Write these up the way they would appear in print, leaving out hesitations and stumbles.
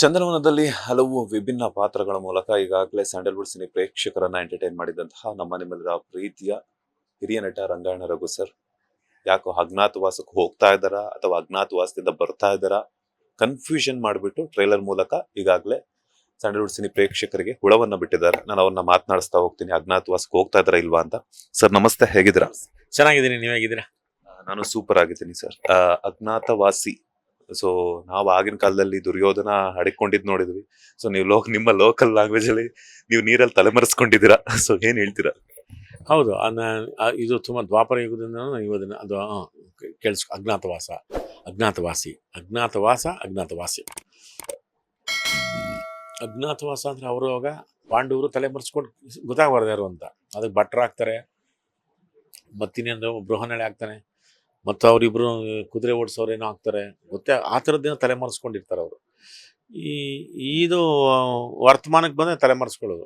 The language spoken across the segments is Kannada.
ಚಂದನವನದಲ್ಲಿ ಹಲವು ವಿಭಿನ್ನ ಪಾತ್ರಗಳ ಮೂಲಕ ಈಗಾಗಲೇ ಸ್ಯಾಂಡಲ್ವುಡ್ ಸಿನಿ ಪ್ರೇಕ್ಷಕರನ್ನ ಎಂಟರ್ಟೈನ್ ಮಾಡಿದಂತಹ ನಿಮ್ಮೆಲ್ಲರ ಪ್ರೀತಿಯ ಹಿರಿಯ ನಟ ರಂಗಾಯಣ ರಘು ಸರ್ ಯಾಕೋ ಅಜ್ಞಾತವಾಸಕ್ಕೆ ಹೋಗ್ತಾ ಇದ್ದಾರಾ ಅಥವಾ ಅಜ್ಞಾತವಾಸದಿಂದ ಬರ್ತಾ ಇದ್ದಾರಾ ಕನ್ಫ್ಯೂಷನ್ ಮಾಡಿಬಿಟ್ಟು ಟ್ರೈಲರ್ ಮೂಲಕ ಈಗಾಗಲೇ ಸ್ಯಾಂಡಲ್ವುಡ್ ಸಿನಿ ಪ್ರೇಕ್ಷಕರಿಗೆ ಹುಳವನ್ನ ಬಿಟ್ಟಿದ್ದಾರೆ. ನಾನು ಅವ್ರನ್ನ ಮಾತನಾಡಿಸ್ತಾ ಹೋಗ್ತೀನಿ, ಅಜ್ಞಾತವಾಸಕ್ಕೆ ಹೋಗ್ತಾ ಇದಾರಾ ಇಲ್ವಾ ಅಂತ. ಸರ್ ನಮಸ್ತೆ, ಹೇಗಿದ್ದೀರಾ? ಚೆನ್ನಾಗಿದ್ದೀನಿ, ನೀವು ಹೇಗಿದ್ದೀರಾ? ನಾನು ಸೂಪರ್ ಆಗಿದ್ದೀನಿ ಸರ್. ಅಜ್ಞಾತವಾಸಿ, ಸೊ ನಾವು ಆಗಿನ ಕಾಲದಲ್ಲಿ ದುರ್ಯೋಧನ ಹಡಿಕೊಂಡಿದ್ ನೋಡಿದ್ವಿ. ಸೊ ನೀವು ನಿಮ್ಮ ಲೋಕಲ್ ಲ್ಯಾಂಗ್ವೇಜ್ ಅಲ್ಲಿ ನೀವು ನೀರಲ್ಲಿ ತಲೆಮರೆಸ್ಕೊಂಡಿದ್ದೀರಾ. ಸೊ ಏನ್ ಹೇಳ್ತೀರಾ? ಹೌದು, ಇದು ತುಂಬ ದ್ವಾಪರ ಯುಗದಿಂದ ಇವದನ್ನ ಅದು ಅಜ್ಞಾತವಾಸ, ಅಜ್ಞಾತವಾಸಿ, ಅಜ್ಞಾತವಾಸಿ. ಅಜ್ಞಾತವಾಸ ಅಂದ್ರೆ ಅವರು ಅವಾಗ ಪಾಂಡವರು ತಲೆಮರೆಸ್ಕೊಂಡು ಗೊತ್ತಾಗಬಾರ್ದು ಯಾರು ಅಂತ. ಅದಕ್ಕೆ ಭಟ್ರಾಗ್ತಾರೆ, ಮತ್ತಿನ್ನೇನು ಬೃಹನಳೆ ಆಗ್ತಾನೆ, ಮತ್ತು ಅವರಿಬ್ರು ಕುದುರೆ ಓಡಿಸೋರೇನೋ ಆಗ್ತಾರೆ, ಗೊತ್ತೇ ಆ ಥರದ್ದೇನೋ ತಲೆಮರೆಸ್ಕೊಂಡಿರ್ತಾರೆ ಅವರು. ಇದು ವರ್ತಮಾನಕ್ಕೆ ಬಂದರೆ ತಲೆಮರೆಸ್ಕೊಳ್ಳೋದು.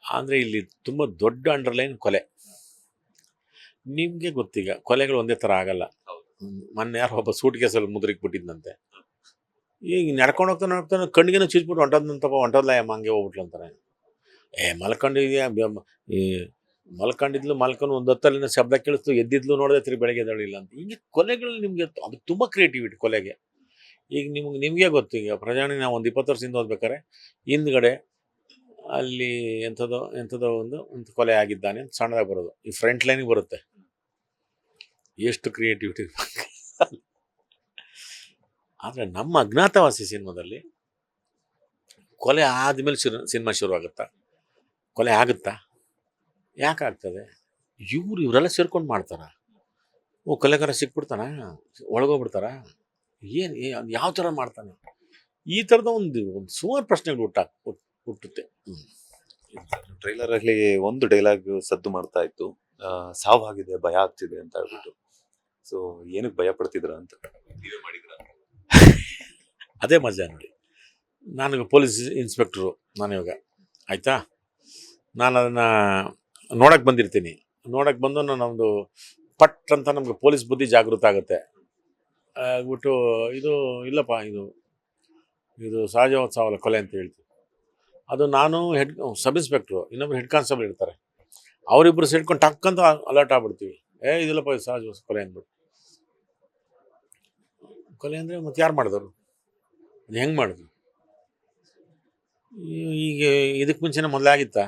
ಅಂದರೆ ಇಲ್ಲಿ ತುಂಬ ದೊಡ್ಡ ಅಂಡರ್ಲೈನ್ ಕೊಲೆ. ನಿಮಗೆ ಗೊತ್ತೀಗ ಕೊಲೆಗಳು ಒಂದೇ ಥರ ಆಗಲ್ಲ. ಮೊನ್ನೆ ಯಾರೋ ಒಬ್ಬ ಸೂಟ್ ಕೇಸಲ್ಲಿ ಮುದ್ರಿಗೆ ಬಿಟ್ಟಿದ್ದಂತೆ. ಈಗ ನಡ್ಕೊಂಡು ಹೋಗ್ತಾನೆ ಕಣ್ಣಿಗೇನೋ ಚೀಸ್ಬಿಟ್ಟು ಹೊಂಟೋದ್ಲ ಹಂಗೆ ಹೋಗ್ಬಿಟ್ಲು ಅಂತಾರೆ. ಮಲ್ಕೊಂಡಿದ್ಯಾ, ಮಲ್ಕೊಂಡಿದ್ಲು, ಮಲ್ಕೊಂಡು ಒಂದು ಹೊತ್ತಲ್ಲಿನ ಶಬ್ದ ಕೇಳಿಸ್ತು, ಎದ್ದಿದ್ಲು, ನೋಡಿದ್ರೆ ತಿರುಗಿ ಬೆಳಗ್ಗೆ ಎದ್ದೇಳಿಲ್ಲ ಅಂತ. ಹಿಂಗೆ ಕೊಲೆಗಳು ನಿಮಗೆ ಅದು ತುಂಬ ಕ್ರಿಯೇಟಿವಿಟಿ ಕೊಲೆಗೆ. ಈಗ ನಿಮಗೆ ಗೊತ್ತು, ಈಗ ಪ್ರಜಾಣಿ ನಾವು ಒಂದು 20 ವರ್ಷದಿಂದ ಓದ್ಬೇಕಾರೆ ಹಿಂದ್ಗಡೆ ಅಲ್ಲಿ ಎಂಥದೋ ಒಂದು ಕೊಲೆ ಆಗಿದ್ದಾನೆ ಅಂತ ಸಣ್ಣದಾಗಿ ಬರೋದು, ಈ ಫ್ರಂಟ್ ಲೈನಿಗೆ ಬರುತ್ತೆ. ಎಷ್ಟು ಕ್ರಿಯೇಟಿವಿಟಿ. ಆದರೆ ನಮ್ಮ ಅಜ್ಞಾತವಾಸಿ ಸಿನಿಮಾದಲ್ಲಿ ಕೊಲೆ ಆದಮೇಲೆ ಸಿನಿಮಾ ಶುರುವಾಗುತ್ತಾ? ಕೊಲೆ ಆಗುತ್ತಾ? ಯಾಕಾಗ್ತದೆ? ಇವರೆಲ್ಲ ಸೇರ್ಕೊಂಡು ಮಾಡ್ತಾರ. ಕೊಲೆಗಾರ ಸಿಕ್ಬಿಡ್ತಾನ, ಒಳಗೋಗ್ಬಿಡ್ತಾರ, ಏನು ಯಾವ ಥರ ಮಾಡ್ತಾನೆ? ಈ ಥರದ ಒಂದು ಸುಮಾರು ಪ್ರಶ್ನೆಗಳು ಹುಟ್ಟುತ್ತೆ. ಟ್ರೈಲರ್ ಅಲ್ಲಿ ಒಂದು ಡೈಲಾಗ್ ಸದ್ದು ಮಾಡ್ತಾ ಇತ್ತು, ಸಾವಾಗಿದೆ, ಭಯ ಆಗ್ತಿದೆ ಅಂತ ಹೇಳ್ಬಿಟ್ಟು. ಸೊ ಏನಕ್ಕೆ ಭಯ ಪಡ್ತಿದ್ರ ಅಂತ ನೀವೇ ಮಾಡಿದ್ರ? ಅದೇ ಮಜಾ ನೋಡಿ. ನಾನು ಪೊಲೀಸ್ ಇನ್ಸ್ಪೆಕ್ಟ್ರು, ನಾನು ಇವಾಗ ಆಯಿತಾ, ನಾನು ಅದನ್ನು ನೋಡಕ್ಕೆ ಬಂದಿರ್ತೀನಿ. ನೋಡಕ್ಕೆ ಬಂದು ನಮ್ಮದು ಪಟ್ ಅಂತ ನಮಗೆ ಪೊಲೀಸ್ ಬುದ್ಧಿ ಜಾಗೃತ ಆಗುತ್ತೆ. ಆಗ್ಬಿಟ್ಟು ಇದು ಇಲ್ಲಪ್ಪ, ಇದು ಸಹಜವಾದ ಸಾವಲ್ಲ ಕೊಲೆ ಅಂತ ಹೇಳ್ತೀವಿ. ಅದು ನಾನು ಸಬ್ ಇನ್ಸ್ಪೆಕ್ಟ್ರು, ಇನ್ನೊಬ್ರು ಹೆಡ್ ಕಾನ್ಸ್ಟೇಬಲ್ ಇರ್ತಾರೆ, ಅವರಿಬ್ಬರು ಸೇರ್ಕೊಂಡು ಟಕ್ಕಂತ ಅಲರ್ಟ್ ಆಗ್ಬಿಡ್ತೀವಿ. ಇದಿಲ್ಲಪ್ಪ, ಇದು ಸಹಜ ಕೊಲೆ ಅಂದ್ಬಿಟ್ಟು. ಕೊಲೆ ಅಂದರೆ ಮತ್ತೆ ಯಾರು ಮಾಡಿದವರು, ಅದು ಹೆಂಗೆ ಮಾಡಿದ್ರು? ಈಗ ಇದಕ್ಕೆ ಮುಂಚೆನೇ ಮೊದಲೇ ಆಗಿತ್ತಾ?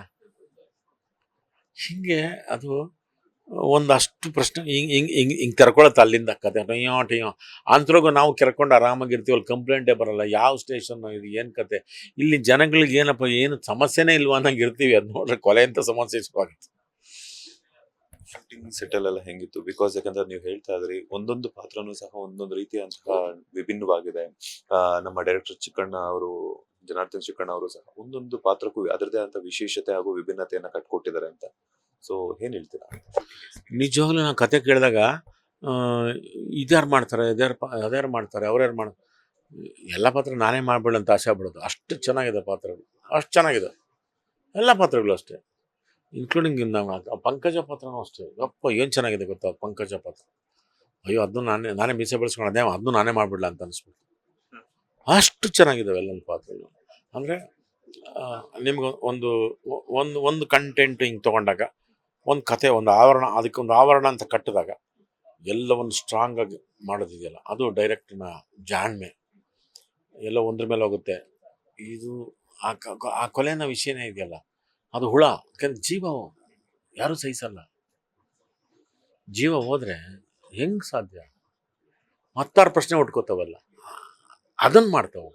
ಹೀಗೆ ಅದು ಒಂದಷ್ಟು ಪ್ರಶ್ನೆ ಹಿಂಗೆ ಕರ್ಕೊಳತ್ತೆ ಅಲ್ಲಿಂದ ಕತೆ ಟೊಯ್ಯೋ ಅಂತ್ರೋಗು. ನಾವು ಕೆರ್ಕೊಂಡು ಆರಾಮಾಗಿರ್ತೀವಲ್ಲಿ, ಕಂಪ್ಲೇಂಟೇ ಬರಲ್ಲ. ಯಾವ ಸ್ಟೇಷನ್ ಇದು, ಏನು ಕತೆ, ಇಲ್ಲಿ ಜನಗಳಿಗೆ ಏನಪ್ಪ, ಏನು ಸಮಸ್ಯೆನೇ ಇಲ್ವಾ ಅನ್ನಂಗೆ ಇರ್ತೀವಿ. ಅದು ನೋಡ್ರೆ ಕೊಲೆ ಅಂತ ಸಮಸ್ಯೆ ಶುರುವಾಗುತ್ತೆ. ಶೂಟಿಂಗ್ ಸೆಟಲ್ ಎಲ್ಲ ಹೆಂಗಿತ್ತು? ಬಿಕಾಸ್ ಯಾಕಂದ್ರೆ ನೀವು ಹೇಳ್ತಾ ಇದ್ರಿ ಒಂದೊಂದು ಪಾತ್ರನೂ ಸಹ ಒಂದೊಂದು ರೀತಿಯಂತಹ ವಿಭಿನ್ನವಾಗಿದೆ. ನಮ್ಮ ಡೈರೆಕ್ಟರ್ ಚಿಕ್ಕಣ್ಣ ಅವರು, ಜನಾರ್ದನ್ ಚಿಕ್ಕಣ್ಣ ಅವರು ಸಹ ಒಂದೊಂದು ಪಾತ್ರಕ್ಕೂ ಅದರದೇ ಅಂತ ವಿಶೇಷತೆ ಹಾಗೂ ವಿಭಿನ್ನತೆಯನ್ನ ಕಟ್ಕೊಟ್ಟಿದ್ದಾರೆ ಅಂತ. ಸೊ ಏನ್ ಹೇಳ್ತೀರಾ? ನಿಜವಾಗ್ಲೂ ನಾನು ಕತೆ ಕೇಳಿದಾಗ ಇದ್ಯಾರು ಮಾಡ್ತಾರೆ, ಅದ್ಯಾರು ಮಾಡ್ತಾರೆ, ಅವ್ರ್ಯಾರು ಮಾಡ್ತಾರೆ, ಎಲ್ಲ ಪಾತ್ರ ನಾನೇ ಮಾಡ್ಬೇಡ ಅಂತ ಆಸೆ ಬಿಡೋದು. ಅಷ್ಟು ಚೆನ್ನಾಗಿದೆ ಪಾತ್ರಗಳು, ಅಷ್ಟು ಚೆನ್ನಾಗಿದೆ ಎಲ್ಲ ಪಾತ್ರಗಳು ಅಷ್ಟೇ, ಇನ್ಕ್ಲೂಡಿಂಗ್ ನಮ್ಮ ಪಂಕಜ ಪಾತ್ರನೂ ಅಷ್ಟೇ. ಯಪ್ಪ ಏನು ಚೆನ್ನಾಗಿದೆ ಗೊತ್ತಾ ಪಂಕಜ ಪಾತ್ರ. ಅಯ್ಯೋ, ಅದನ್ನು ನಾನೇ ಮೀಸೆ ಬೆಳೆಸ್ಕೊಂಡು ಅದನ್ನು ನಾನೇ ಮಾಡಿಬಿಡ್ಲ ಅಂತ ಅನಿಸ್ಬಿಟ್ಟು. ಅಷ್ಟು ಚೆನ್ನಾಗಿದ್ದಾವೆ ಎಲ್ಲ ಪಾತ್ರಗಳು. ಅಂದರೆ ನಿಮ್ಗೆ ಒಂದು ಕಂಟೆಂಟ್ ಹಿಂಗೆ ತೊಗೊಂಡಾಗ, ಒಂದು ಕತೆ, ಒಂದು ಆವರಣ, ಅದಕ್ಕೊಂದು ಆವರಣ ಅಂತ ಕಟ್ಟಿದಾಗ ಎಲ್ಲವನ್ನು ಸ್ಟ್ರಾಂಗಾಗಿ ಮಾಡೋದಿದೆಯಲ್ಲ, ಅದು ಡೈರೆಕ್ಟ್ನ ಜಾಣ್ಮೆ. ಎಲ್ಲ ಒಂದ್ರ ಮೇಲೆ ಹೋಗುತ್ತೆ. ಇದು ಆ ಕೊಲೆನ ವಿಷಯನೇ ಇದೆಯಲ್ಲ, ಅದು ಹುಳ. ಯಾಕಂದ್ರೆ ಜೀವ ಯಾರೂ ಸಹಿಸಲ್ಲ. ಜೀವ ಹೋದರೆ ಹೆಂಗೆ ಸಾಧ್ಯ? ಮತ್ತಾರು ಪ್ರಶ್ನೆ ಉಟ್ಕೋತಾವಲ್ಲ, ಅದನ್ನು ಮಾಡ್ತಾವೆ.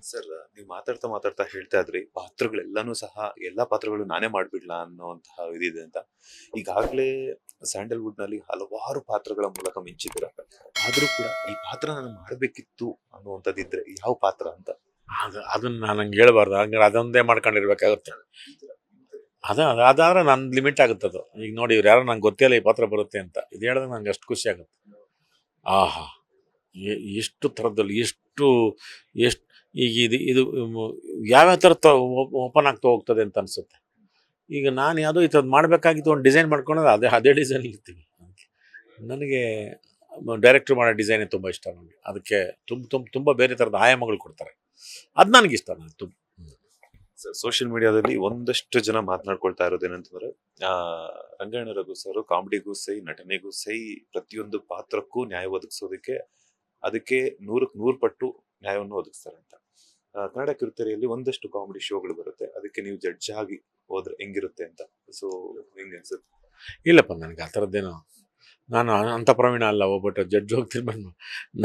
ಸರ್, ನೀವು ಮಾತಾಡ್ತಾ ಹೇಳ್ತಾ ಇದ್ರಿ ಪಾತ್ರಗಳೆಲ್ಲಾನು ಸಹ ಎಲ್ಲಾ ಪಾತ್ರಗಳು ನಾನೇ ಮಾಡ್ಬಿಡ್ಲಾ ಅನ್ನೋಂತಹ ಇದಿದೆ ಅಂತ. ಈಗಾಗ್ಲೇ ಸ್ಯಾಂಡಲ್ವುಡ್ ನಲ್ಲಿ ಹಲವಾರು ಪಾತ್ರಗಳ ಮೂಲಕ ಮಿಂಚಿದ್ದೀರ. ಆದ್ರೂ ಕೂಡ ಈ ಪಾತ್ರ ನಾನು ಮಾಡ್ಬೇಕಿತ್ತು ಅನ್ನುವಂಥದ್ದಿದ್ರೆ ಯಾವ ಪಾತ್ರ ಅಂತ? ಅದನ್ನ ನಾನು ಹಂಗೆ ಹೇಳ್ಬಾರ್ದು, ಹಂಗಾರೆ ಅದೊಂದೇ ಮಾಡ್ಕೊಂಡಿರ್ಬೇಕಾಗುತ್ತೆ. ಅದಾದ್ರೆ ನನ್ನ ಲಿಮಿಟ್ ಆಗುತ್ತೆ ಅದು. ಈಗ ನೋಡಿ, ಇವ್ರು ಯಾರೋ ನಂಗೆ ಗೊತ್ತಿಲ್ಲ ಈ ಪಾತ್ರ ಬರುತ್ತೆ ಅಂತ, ಇದು ಹೇಳಿದ್ರೆ ನಂಗೆ ಅಷ್ಟು ಖುಷಿ ಆಗುತ್ತೆ. ಆಹಾ, ಎಷ್ಟು ಥರದಲ್ಲಿ ಎಷ್ಟು ಈಗ ಇದು ಯಾವ್ಯಾವ ಥರ ಓಪನ್ ಆಗ್ತಾ ಹೋಗ್ತದೆ ಅಂತ ಅನಿಸುತ್ತೆ. ಈಗ ನಾನು ಯಾವುದೋ ಈ ಥರದ್ದು ಮಾಡಬೇಕಾಗಿತ್ತು, ಒಂದು ಡಿಸೈನ್ ಮಾಡ್ಕೊಂಡ್ರೆ ಅದೇ ಡಿಸೈನ್ ಇರ್ತೀವಿ. ನನಗೆ ಡೈರೆಕ್ಟ್ರ್ ಮಾಡೋ ಡಿಸೈನೇ ತುಂಬ ಇಷ್ಟ ನನಗೆ. ಅದಕ್ಕೆ ತುಂಬ ಬೇರೆ ಥರದ ಆಯಾಮಗಳು ಕೊಡ್ತಾರೆ. ಅದು ನನಗಿಷ್ಟ. ನನಗೆ ತುಂಬ ಸೋಷಿಯಲ್ ಮೀಡಿಯಾದಲ್ಲಿ ಒಂದಷ್ಟು ಜನ ಮಾತನಾಡ್ಕೊಳ್ತಾ ಇರೋದೇನಂತಂದ್ರೆ ರಂಗಾಯಣ ರಘು ಸರ್ ಕಾಮಿಡಿಗೂ ಸೈ, ನಟನೆಗೂ ಸೈ, ಪ್ರತಿಯೊಂದು ಪಾತ್ರಕ್ಕೂ ನ್ಯಾಯ ಒದಗಿಸೋದಕ್ಕೆ ಅದಕ್ಕೆ 100ಕ್ಕೆ 100 ಪಟ್ಟು ನ್ಯಾಯವನ್ನು ಒದಗಿಸ್ತಾರೆ ಅಂತ. ಕನ್ನಡ ಕಿರುತೆರೆಯಲ್ಲಿ ಒಂದಷ್ಟು ಕಾಮಿಡಿ ಶೋಗಳು ಬರುತ್ತೆ, ಅದಕ್ಕೆ ನೀವು ಜಡ್ಜ್ ಆಗಿ ಹೋದ್ರೆ ಹೆಂಗಿರುತ್ತೆ ಅಂತ. ಸೊ ಹೆಂಗೆ ಅನ್ಸುತ್ತೆ? ಇಲ್ಲಪ್ಪ, ನನಗೆ ಆ ಥರದ್ದೇನು, ನಾನು ಅಂಥ ಪ್ರವೀಣ ಅಲ್ಲ. ಒಬ್ಬಟ್ಟು ಜಡ್ಜ್ ಹೋಗ್ತೀನಿ ಬಂದು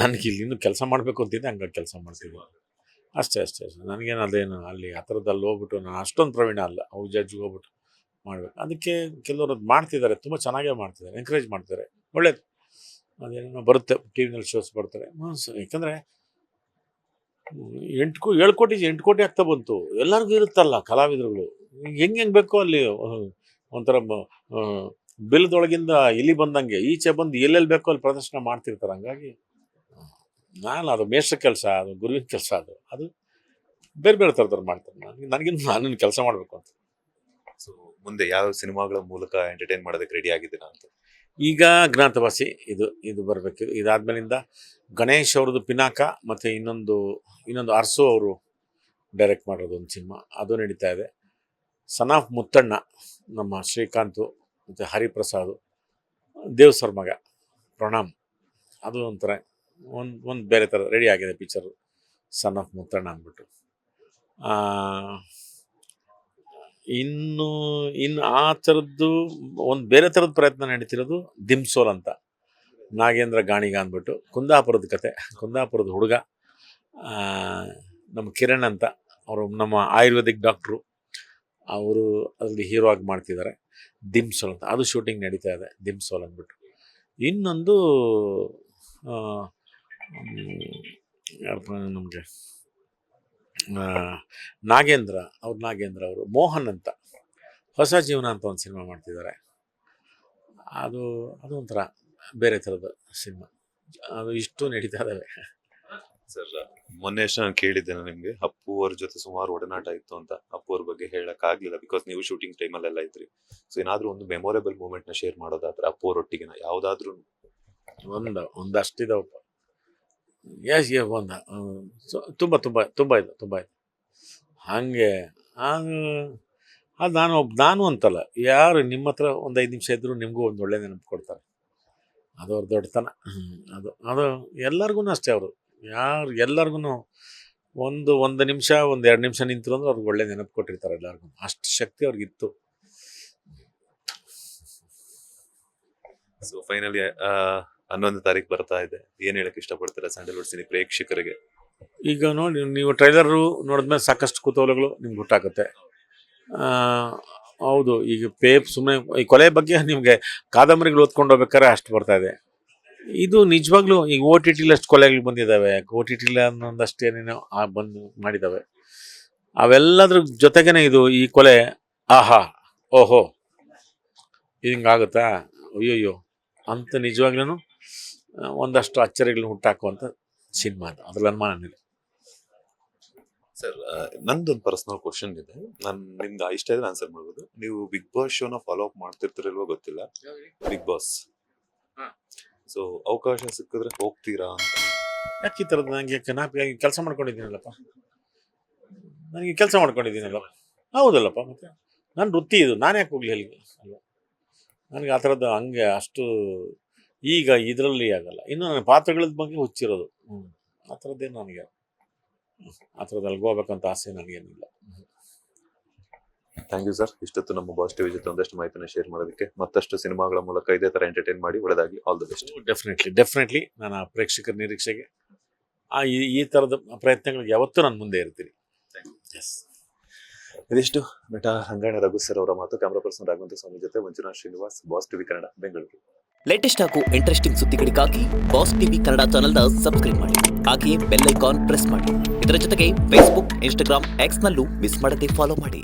ನನಗೆ ಇಲ್ಲಿ ಇನ್ನೂ ಕೆಲಸ ಮಾಡಬೇಕು ಅಂತಿದ್ದೆ, ಹಂಗಾಗಿ ಕೆಲಸ ಮಾಡ್ತಿದ್ದೆ ಅಷ್ಟೇ. ನನಗೇನು ಅದೇನು ಅಲ್ಲಿ ಆ ಥರದಲ್ಲಿ ಹೋಗ್ಬಿಟ್ಟು ನಾನು ಅಷ್ಟೊಂದು ಪ್ರವೀಣ ಅಲ್ಲ. ಅವು ಜಡ್ಜ್ಗೆ ಹೋಗ್ಬಿಟ್ಟು ಮಾಡಬೇಕು. ಅದಕ್ಕೆ ಕೆಲವರು ಅದು ಮಾಡ್ತಿದ್ದಾರೆ, ತುಂಬ ಚೆನ್ನಾಗೇ ಮಾಡ್ತಿದ್ದಾರೆ, ಎಂಕರೇಜ್ ಮಾಡ್ತಾರೆ, ಒಳ್ಳೇದು. ಅದೇನೋ ಬರುತ್ತೆ, ಟಿ ವಿನಲ್ಲಿ ಶೋಸ್ ಬರ್ತಾರೆ. ಯಾಕಂದರೆ 7 ಕೋಟಿ ಆಗ್ತಾ ಬಂತು. ಎಲ್ಲರಿಗೂ ಇರುತ್ತಲ್ಲ ಕಲಾವಿದರುಗಳು, ಹೆಂಗೆ ಬೇಕೋ ಅಲ್ಲಿ ಒಂಥರ ಬಿಲ್ದೊಳಗಿಂದ ಇಲ್ಲಿ ಬಂದಂಗೆ ಈಚೆ ಬಂದು ಎಲ್ಲೆಲ್ಲಿ ಬೇಕೋ ಅಲ್ಲಿ ಪ್ರದರ್ಶನ ಮಾಡ್ತಿರ್ತಾರೆ. ಹಂಗಾಗಿ ನಾನು ಅದು ಮೇಷ್ಟ್ರ ಕೆಲಸ, ಅದು ಗುರುವಿನ ಕೆಲಸ, ಅದು ಬೇರೆ ಥರದವ್ರು ಮಾಡ್ತಾರೆ. ನಾನು ಕೆಲಸ ಮಾಡಬೇಕು ಅಂತ. ಸೊ ಮುಂದೆ ಯಾವ ಸಿನಿಮಾಗಳ ಮೂಲಕ ಎಂಟರ್ಟೈನ್ ಮಾಡೋದಕ್ಕೆ ರೆಡಿ ಆಗಿದ್ದೀರಾ ಅಂತ? ಈಗ ಜ್ಞಾತವಾಸಿ ಇದು ಬರಬೇಕು. ಇದಾದ್ಮೇಲಿಂದ ಗಣೇಶ್ ಅವ್ರದ್ದು ಪಿನಾಕ, ಮತ್ತು ಇನ್ನೊಂದು ಅರ್ಸು ಅವರು ಡೈರೆಕ್ಟ್ ಮಾಡೋದು ಒಂದು ಸಿನಿಮಾ, ಅದು ನಡೀತಾ ಇದೆ. ಸನ್ ಆಫ್ ಮುತ್ತಣ್ಣ, ನಮ್ಮ ಶ್ರೀಕಾಂತ್ ಮತ್ತು ಹರಿಪ್ರಸಾದ್, ದೇವ್ ಸರ್ ಮಗ ಪ್ರಣಾಮ್, ಅದು ಒಂಥರ ಒಂದು ಬೇರೆ ಥರ ರೆಡಿ ಆಗಿದೆ ಪಿಕ್ಚರು, ಸನ್ ಆಫ್ ಮುತ್ತಣ್ಣ ಅಂದ್ಬಿಟ್ಟು. ಇನ್ನು ಆ ಥರದ್ದು ಒಂದು ಬೇರೆ ಥರದ ಪ್ರಯತ್ನ ನಡೀತಿರೋದು ದಿಮ್ಸೋಲ್ ಅಂತ, ನಾಗೇಂದ್ರ ಗಾಣಿಗ ಅಂದ್ಬಿಟ್ಟು, ಕುಂದಾಪುರದ ಕತೆ, ಕುಂದಾಪುರದ ಹುಡುಗ, ನಮ್ಮ ಕಿರಣ್ ಅಂತ ಅವರು ನಮ್ಮ ಆಯುರ್ವೇದಿಕ್ ಡಾಕ್ಟ್ರು, ಅವರು ಅದರಲ್ಲಿ ಹೀರೋ ಆಗಿ ಮಾಡ್ತಿದ್ದಾರೆ. ದಿಮ್ಸೋಲ್ ಅಂತ ಅದು ಶೂಟಿಂಗ್ ನಡೀತಾ ಇದೆ, ದಿಮ್ಸೋಲ್ ಅಂದ್ಬಿಟ್ಟು. ಇನ್ನೊಂದು ನಮಗೆ ನಾಗೇಂದ್ರ ಅವರು ಮೋಹನ್ ಅಂತ ಹೊಸ ಜೀವನ ಅಂತ ಒಂದು ಸಿನಿಮಾ ಮಾಡ್ತಿದ್ದಾರೆ. ಅದು ಒಂಥರ ಬೇರೆ ಥರದ ಸಿನಿಮಾ. ಅದು ಇಷ್ಟು ನಡೀತಾ ಇದ್ದಾವೆ ಸರ್. ಮೊನ್ನೆ ಅಷ್ಟು ನಾನು ಕೇಳಿದ್ದೇನೆ ನಿಮ್ಗೆ, ಅಪ್ಪು ಅವ್ರ ಜೊತೆ ಸುಮಾರು ಒಡನಾಟ ಇತ್ತು ಅಂತ. ಅಪ್ಪು ಅವ್ರ ಬಗ್ಗೆ ಹೇಳಕ್ ಆಗ್ಲಿಲ್ಲ, ಬಿಕಾಸ್ ನೀವು ಶೂಟಿಂಗ್ ಟೈಮಲ್ಲೆಲ್ಲ ಇದ್ರಿ. ಸೊ ಏನಾದ್ರೂ ಒಂದು ಮೆಮೊರೇಬಲ್ ಮೂಮೆಂಟ್ ನ ಶೇರ್ ಮಾಡೋದಾದ್ರೆ ಅಪ್ಪು ಅವ್ರೊಟ್ಟಿಗೆ ಯಾವ್ದಾದ್ರು ಒಂದಷ್ಟಿದಾವಪ್ಪ. ತುಂಬ ಇದೆ. ಹಾಗೆ ಅದು ನಾನು ಅಂತಲ್ಲ, ಯಾರು ನಿಮ್ಮ ಹತ್ರ ಒಂದು 5 ನಿಮಿಷ ಇದ್ದರೂ ನಿಮಗೂ ಒಂದು ಒಳ್ಳೆ ನೆನಪು ಕೊಡ್ತಾರೆ. ಅದು ಅವ್ರ ದೊಡ್ಡತನ. ಅದು ಎಲ್ಲರಿಗೂ ಅಷ್ಟೇ. ಅವರು ಎಲ್ಲರಿಗೂ ಒಂದು ನಿಮಿಷ, 2 ನಿಮಿಷ ನಿಂತರು ಅಂದ್ರೆ ಅವ್ರಿಗೆ ಒಳ್ಳೆ ನೆನಪು ಕೊಟ್ಟಿರ್ತಾರೆ. ಎಲ್ಲರಿಗೂ ಅಷ್ಟು ಶಕ್ತಿ ಅವ್ರಿಗಿತ್ತು. ಸೊ ಫೈನಲಿ 11 ತಾರೀಕು ಬರ್ತಾ ಇದೆ, ಏನ್ ಹೇಳಕ್ ಇಷ್ಟಪಡ್ತಾರೆ ಸ್ಯಾಂಡಲ್ವುಡ್ ಸಿನಿ ಪ್ರೇಕ್ಷಕರಿಗೆ? ಈಗ ನೋಡಿ, ನೀವು ಟ್ರೈಲರು ನೋಡಿದ್ಮೇಲೆ ಸಾಕಷ್ಟು ಕುತೂಹಲಗಳು ನಿಮ್ಗೆ ಹುಟ್ಟಾಗುತ್ತೆ. ಹೌದು, ಈಗ ಸುಮ್ಮನೆ ಈ ಕೊಲೆ ಬಗ್ಗೆ ನಿಮಗೆ ಕಾದಂಬರಿಗಳು ಓದ್ಕೊಂಡು ಹೋಗ್ಬೇಕಾದ್ರೆ ಅಷ್ಟು ಬರ್ತಾ ಇದೆ. ಇದು ನಿಜವಾಗ್ಲೂ ಈಗ OTT ಅಷ್ಟು ಕೊಲೆಗಳು ಬಂದಿದ್ದಾವೆ. OTT ಅನ್ನೊಂದಷ್ಟು ಏನೇನೋ ಬಂದು ಮಾಡಿದ್ದಾವೆ. ಅವೆಲ್ಲದ್ರ ಜೊತೆಗೇನೆ ಈ ಕೊಲೆ, ಆಹಾ ಓಹೋ ಇದು ಹಿಂಗಾಗುತ್ತಾ, ಅಯ್ಯೋಯ್ಯೋ ಅಂತ ನಿಜವಾಗ್ಲೂ ಒಂದಷ್ಟು ಅಚ್ಚರಿಗಳನ್ನ ಹುಟ್ಟಾಕುವಂಥ ಸಿನಿಮಾ ಅದು, ಅದ್ರಲ್ಲಿ ಅನುಮಾನವಿಲ್ಲ. ಸರ್, ನಂದೊಂದು ಪರ್ಸನಲ್ ಕ್ವಶನ್ ಇದೆ, ನಾನು ನಿಮ್ಗೆ ಇಷ್ಟ ಇದ್ರೆ ಆನ್ಸರ್ ಮಾಡ್ಬೋದು. ನೀವು ಬಿಗ್ ಬಾಸ್ ಶೋನ ಫಾಲೋ ಅಪ್ ಮಾಡ್ತಿರ್ತಿರಲ್ವೋ ಗೊತ್ತಿಲ್ಲ, ಬಿಗ್ ಬಾಸ್. ಸೊ ಅವಕಾಶ ಸಿಕ್ಕಿದ್ರೆ ಹೋಗ್ತೀರಾ ಅಂತ? ಯಾಕೆ ಈ ಥರದ್ದು? ನನಗೆ ಕೆಲಸ ಮಾಡ್ಕೊಂಡಿದ್ದೀನಲ್ಲಪ್ಪ, ಹೌದಲ್ಲಪ್ಪ, ಮತ್ತೆ ನನ್ನ ವೃತ್ತಿ ಇದು, ನಾನು ಯಾಕೆ ಹೋಗ್ಲಿ ಅಲ್ಲಿಗೆ ಅಲ್ವ? ನನಗೆ ಆ ಥರದ್ದು ಹಂಗೆ ಅಷ್ಟು ಈಗ ಇದರಲ್ಲಿ ಆಗಲ್ಲ. ಇನ್ನು ನನ್ನ ಪಾತ್ರಗಳ ಬಗ್ಗೆ ಹುಚ್ಚಿರೋದು, ಆ ಥರದ್ದೇನು ನನಗೆ ಆ ಥರದ್ದು ಅಲ್ಲಿಗೆ ಹೋಗ್ಬೇಕಂತ ಆಸೆ ನನಗೇನಿಲ್ಲ. ಥ್ಯಾಂಕ್ ಯು ಸರ್, ಇಷ್ಟೊತ್ತು ನಮ್ಮ ಬಾಸ್ ಟಿವಿ ಜೊತೆ ಒಂದಷ್ಟು ಮಾಹಿತಿನ ಶೇರ್ ಮಾಡೋದಕ್ಕೆ. ಮತ್ತಷ್ಟು ಸಿನಿಮಾಗಳ ಮೂಲಕ ಇದೇ ತರ ಎಂಟರ್ಟೈನ್ ಮಾಡಿ ಒಳ್ಳೆದಾಗಲಿ. All the best. ಡೆಫಿನೆಟ್ಲಿ ನನ್ನ ಪ್ರೇಕ್ಷಕರ ನಿರೀಕ್ಷೆಗೆ ಈ ಥರದ ಪ್ರಯತ್ನಗಳಿಗೆ ಯಾವತ್ತೂ ನಾನು ಮುಂದೆ ಇರ್ತೀನಿ. ಎಸ್. ಇದಿಷ್ಟು ನಟ ರಂಗಾಯಣ ರಘು ಸರ್ ಅವರ ಮಾತು. ಕ್ಯಾಮರಾ ಪರ್ಸನ್ ರಾಘವೇಂದ್ರ ಸ್ವಾಮಿ ಜೊತೆ Manjunath Srinivas, boss TV Kannada, Bengaluru. Latest ಹಾಗೂ ಇಂಟ್ರೆಸ್ಟಿಂಗ್ ಸುದ್ದಿಗಳಿಗಾಗಿ ಬಾಸ್ ಟಿವಿ ಕನ್ನಡ ಚಾನೆಲ್ನ ಸಬ್ಸ್ಕ್ರೈಬ್ ಮಾಡಿ, ಹಾಗೆಯೇ ಬೆಲ್ ಐಕಾನ್ ಪ್ರೆಸ್ ಮಾಡಿ. ಇದರ ಜೊತೆಗೆ ಫೇಸ್ಬುಕ್, ಇನ್ಸ್ಟಾಗ್ರಾಮ್, ಎಕ್ಸ್ ನಲ್ಲೂ ಮಿಸ್ ಮಾಡದೆ ಫಾಲೋ ಮಾಡಿ.